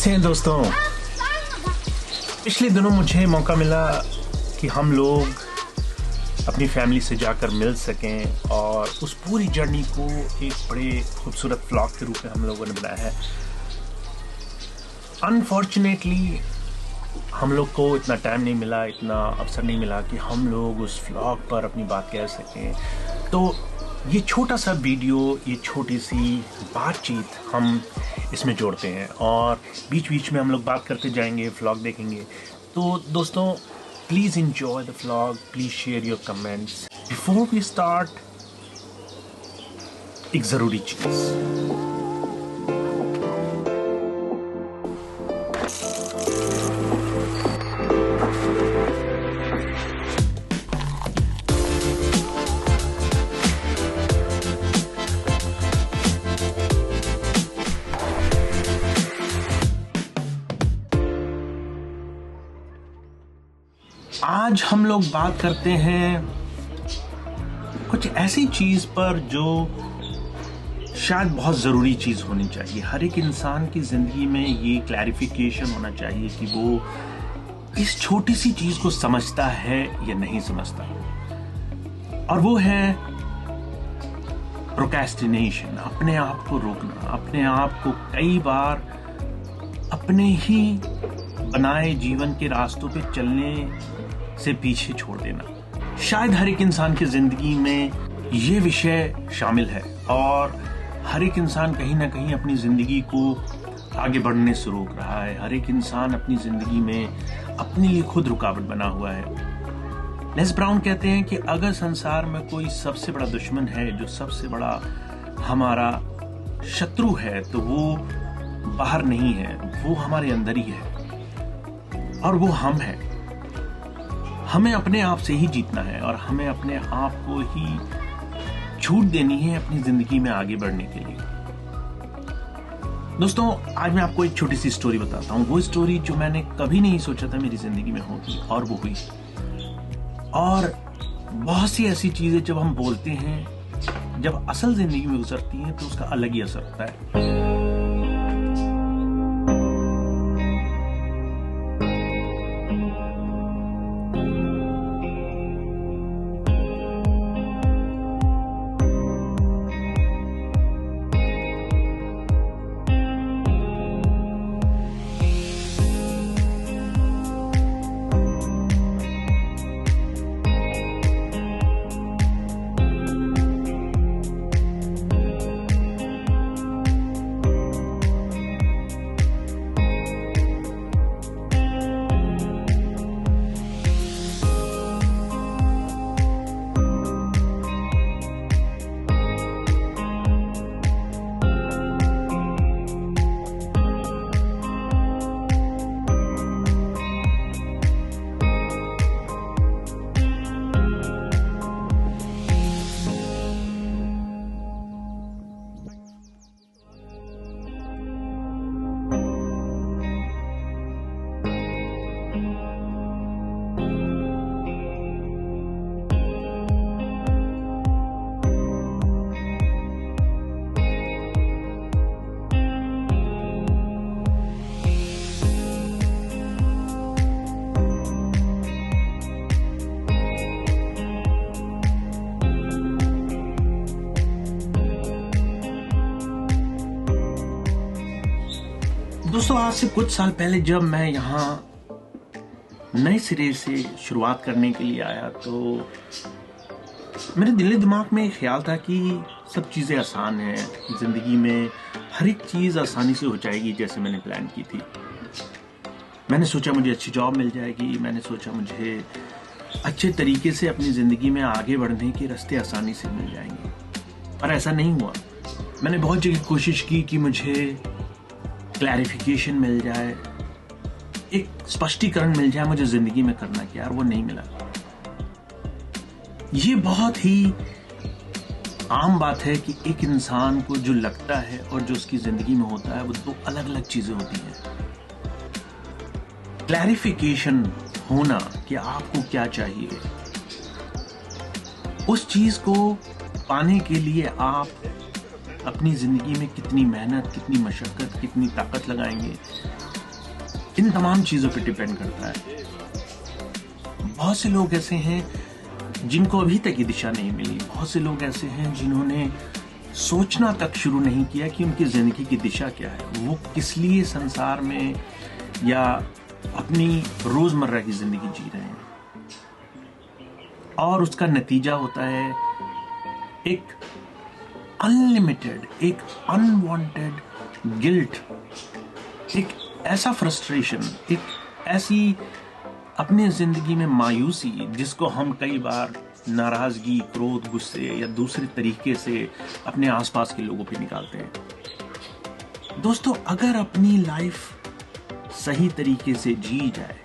कैसे हैं दोस्तों। पिछले दिनों मुझे मौका मिला कि हम लोग अपनी फैमिली से जाकर मिल सकें और उस पूरी जर्नी को एक बड़े खूबसूरत व्लॉग के रूप में हम लोगों ने बनाया है। अनफॉर्चुनेटली हम लोग को इतना टाइम नहीं मिला, इतना अवसर नहीं मिला कि हम लोग उस व्लॉग पर अपनी बात कह सकें। तो ये छोटा सा वीडियो, ये छोटी सी बातचीत हम इसमें जोड़ते हैं और बीच बीच में हम लोग बात करते जाएंगे, व्लॉग देखेंगे। तो दोस्तों please enjoy the vlog, please share your comments. Before we start, एक ज़रूरी चीज़। आज हम लोग बात करते हैं कुछ ऐसी चीज पर जो शायद बहुत ज़रूरी चीज़ होनी चाहिए। हर एक इंसान की ज़िंदगी में ये क्लैरिफिकेशन होना चाहिए कि वो इस छोटी सी चीज़ को समझता है या नहीं समझता, और वो है प्रोक्रेस्टिनेशन, अपने आप को रोकना, अपने आप को कई बार अपने ही बनाए जीवन के रास्तों पे चलने से पीछे छोड़ देना। शायद हर एक इंसान की जिंदगी में ये विषय शामिल है और हर एक इंसान कहीं ना कहीं अपनी जिंदगी को आगे बढ़ने से रोक रहा है। हर एक इंसान अपनी जिंदगी में अपने लिए खुद रुकावट बना हुआ है। लेस ब्राउन कहते हैं कि अगर संसार में कोई सबसे बड़ा दुश्मन है, जो सबसे बड़ा हमारा शत्रु है, तो वो बाहर नहीं है, वो हमारे अंदर ही है और वो हम है। हमें अपने आप से ही जीतना है और हमें अपने आप को ही छूट देनी है अपनी जिंदगी में आगे बढ़ने के लिए। दोस्तों आज मैं आपको एक छोटी सी स्टोरी बताता हूँ। वो स्टोरी जो मैंने कभी नहीं सोचा था मेरी जिंदगी में होगी और वो हुई। और बहुत सी ऐसी चीजें जब हम बोलते हैं, जब असल जिंदगी में गुजरती हैं, तो उसका अलग ही असर होता है। दोस्तों आज से कुछ साल पहले जब मैं यहाँ नए सिरे से शुरुआत करने के लिए आया, तो मेरे दिल दिमाग में एक ख्याल था कि सब चीज़ें आसान हैं, ज़िंदगी में हर एक चीज़ आसानी से हो जाएगी जैसे मैंने प्लान की थी। मैंने सोचा मुझे अच्छी जॉब मिल जाएगी, मैंने सोचा मुझे अच्छे तरीके से अपनी ज़िंदगी में आगे बढ़ने के रास्ते आसानी से मिल जाएंगे, पर ऐसा नहीं हुआ। मैंने बहुत जगह कोशिश की कि मुझे क्लैरिफिकेशन मिल जाए, एक स्पष्टीकरण मिल जाए मुझे जिंदगी में करना क्या, और वो नहीं मिला। ये बहुत ही आम बात है कि एक इंसान को जो लगता है और जो उसकी जिंदगी में होता है वो दो अलग अलग चीजें होती हैं। क्लैरिफिकेशन होना कि आपको क्या चाहिए, उस चीज को पाने के लिए आप अपनी जिंदगी में कितनी मेहनत, कितनी मशक्कत, कितनी ताकत लगाएंगे, इन तमाम चीजों पे डिपेंड करता है। बहुत से लोग ऐसे हैं जिनको अभी तक ये दिशा नहीं मिली। बहुत से लोग ऐसे हैं जिन्होंने सोचना तक शुरू नहीं किया कि उनकी जिंदगी की दिशा क्या है, वो किस लिए संसार में या अपनी रोजमर्रा की जिंदगी जी रहे हैं। और उसका नतीजा होता है एक अनलिमिटेड, एक अनवांटेड गिल्ट, एक ऐसा फ्रस्ट्रेशन, एक ऐसी अपनी जिंदगी में मायूसी जिसको हम कई बार नाराजगी, क्रोध, गुस्से या दूसरे तरीके से अपने आसपास के लोगों पे निकालते हैं। दोस्तों, अगर अपनी लाइफ सही तरीके से जी जाए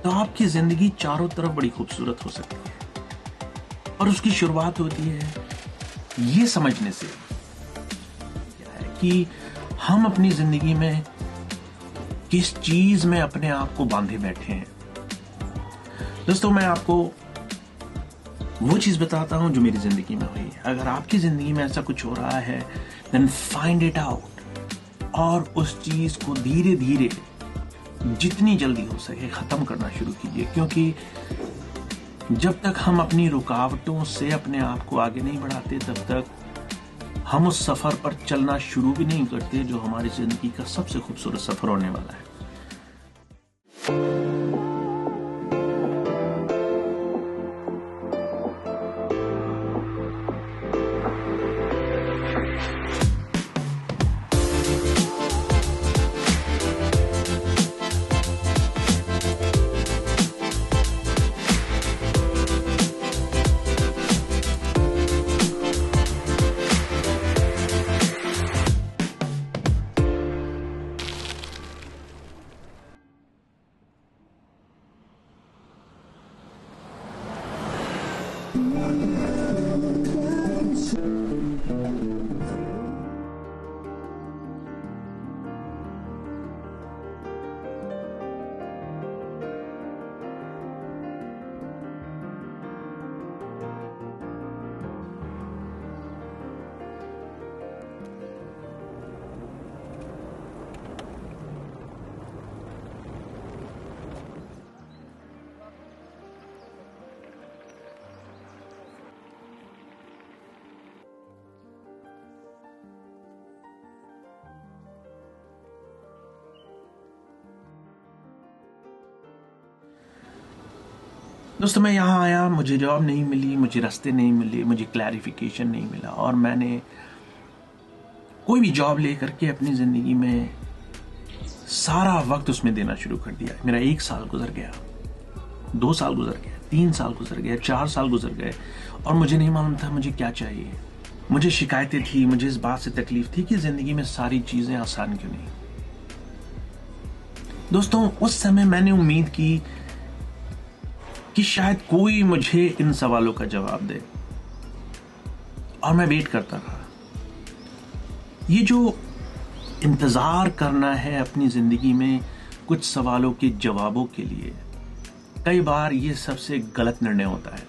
तो आपकी जिंदगी चारों तरफ बड़ी खूबसूरत हो सकती है। और उसकी शुरुआत होती है ये समझने से कि हम अपनी जिंदगी में किस चीज में अपने आप को बांधे बैठे हैं। दोस्तों, मैं आपको वो चीज बताता हूं जो मेरी जिंदगी में हुई है। अगर आपकी जिंदगी में ऐसा कुछ हो रहा है, देन फाइंड इट आउट और उस चीज को धीरे धीरे जितनी जल्दी हो सके खत्म करना शुरू कीजिए। क्योंकि जब तक हम अपनी रुकावटों से अपने आप को आगे नहीं बढ़ाते, तब तक हम उस सफर पर चलना शुरू भी नहीं करते जो हमारी जिंदगी का सबसे खूबसूरत सफर होने वाला है। दोस्तों, मैं यहाँ आया, मुझे जॉब नहीं मिली, मुझे रास्ते नहीं मिले, मुझे क्लैरिफिकेशन नहीं मिला और मैंने कोई भी जॉब लेकर के अपनी जिंदगी में सारा वक्त उसमें देना शुरू कर दिया। मेरा 1 साल गुजर गया, 2 साल गुजर गया, 3 साल गुजर गए, 4 साल गुजर गए और मुझे नहीं मालूम था मुझे क्या चाहिए। मुझे शिकायतें थी, मुझे इस बात से तकलीफ थी कि जिंदगी में सारी चीजें आसान क्यों नहीं। दोस्तों, उस समय मैंने उम्मीद की कि शायद कोई मुझे इन सवालों का जवाब दे और मैं वेट करता रहा। ये जो इंतजार करना है अपनी जिंदगी में कुछ सवालों के जवाबों के लिए, कई बार ये सबसे गलत निर्णय होता है।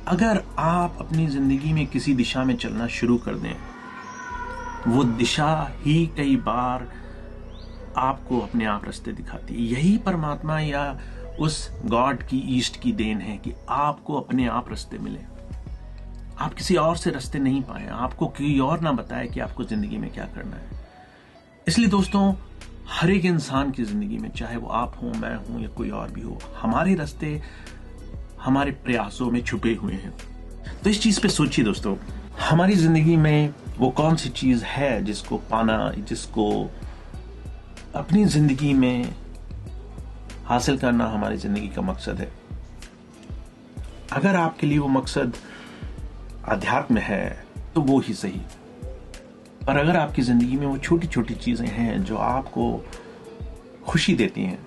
अगर आप अपनी जिंदगी में किसी दिशा में चलना शुरू कर दें, वो दिशा ही कई बार आपको अपने आप रास्ते दिखाती है। यही परमात्मा या उस गॉड की, ईस्ट की देन है कि आपको अपने आप रास्ते मिले। आप किसी और से रास्ते नहीं पाए, आपको कोई और ना बताए कि आपको जिंदगी में क्या करना है। इसलिए दोस्तों, हर एक इंसान की जिंदगी में, चाहे वो आप हो, मैं हूं या कोई और भी हो, हमारे रास्ते हमारे प्रयासों में छुपे हुए हैं। तो इस चीज पे सोचिए दोस्तों, हमारी जिंदगी में वो कौन सी चीज है जिसको पाना, जिसको अपनी जिंदगी में हासिल करना हमारी जिंदगी का मकसद है। अगर आपके लिए वो मकसद अध्यात्म है तो वो ही सही, पर अगर आपकी जिंदगी में वो छोटी छोटी चीजें हैं जो आपको खुशी देती हैं,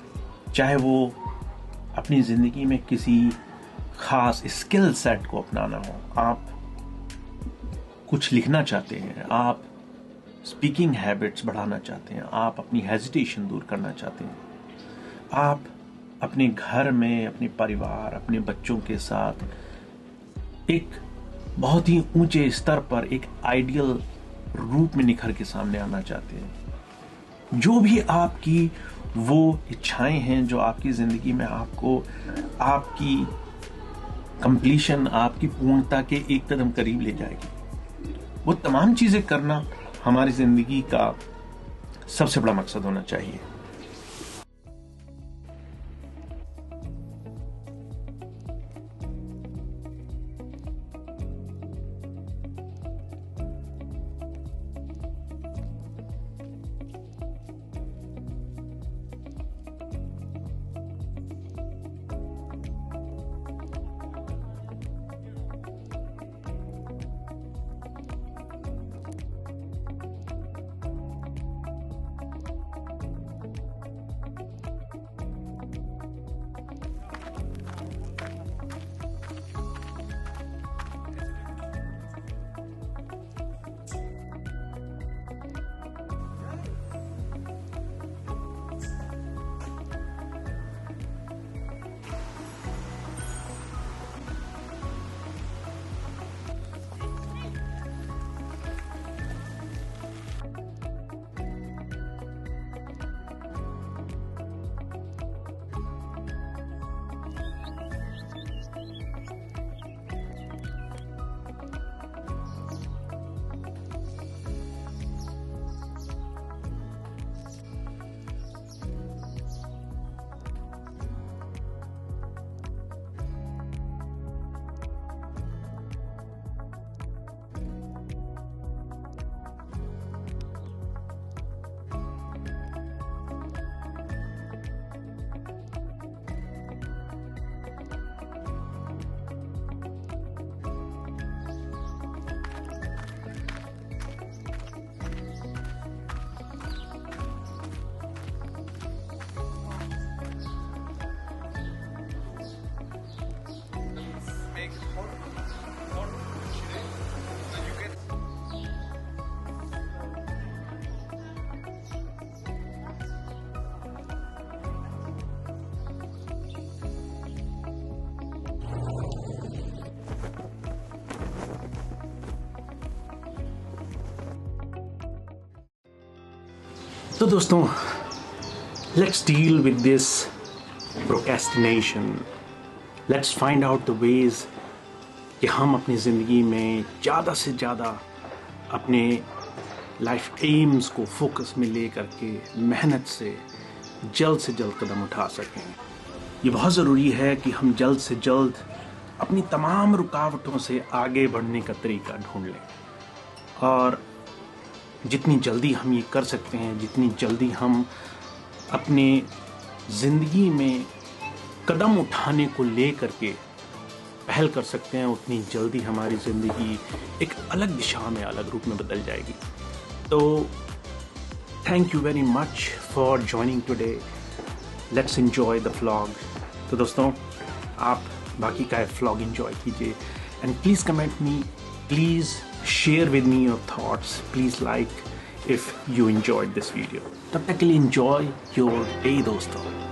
चाहे वो अपनी जिंदगी में किसी खास स्किल सेट को अपनाना हो, आप कुछ लिखना चाहते हैं, आप स्पीकिंग हैबिट्स बढ़ाना चाहते हैं, आप अपनी हेजिटेशन दूर करना चाहते हैं, आप अपने घर में, अपने परिवार, अपने बच्चों के साथ एक बहुत ही ऊंचे स्तर पर एक आइडियल रूप में निखर के सामने आना चाहते हैं, जो भी आपकी वो इच्छाएं हैं जो आपकी जिंदगी में आपको आपकी कंप्लीशन, आपकी पूर्णता के एक कदम करीब ले जाएगी, वो तमाम चीजें करना हमारी जिंदगी का सबसे बड़ा मकसद होना चाहिए। तो दोस्तों, let's deal with this procrastination. Let's find out the ways कि हम अपनी ज़िंदगी में ज़्यादा से ज़्यादा अपने लाइफ एम्स को फोकस में ले करके मेहनत से जल्द कदम उठा सकें। ये बहुत ज़रूरी है कि हम जल्द से जल्द अपनी तमाम रुकावटों से आगे बढ़ने का तरीका ढूंढ लें, और जितनी जल्दी हम ये कर सकते हैं, जितनी जल्दी हम अपने ज़िंदगी में कदम उठाने को ले करके पहल कर सकते हैं, उतनी जल्दी हमारी ज़िंदगी एक अलग दिशा में, अलग रूप में बदल जाएगी। तो thank you very much for joining today. Let's enjoy the vlog. तो दोस्तों, आप बाकी का व्लॉग एंजॉय कीजिए, and please comment me, please share with me your thoughts, please like if you enjoyed this video. तब तक के लिए enjoy your day दोस्तों।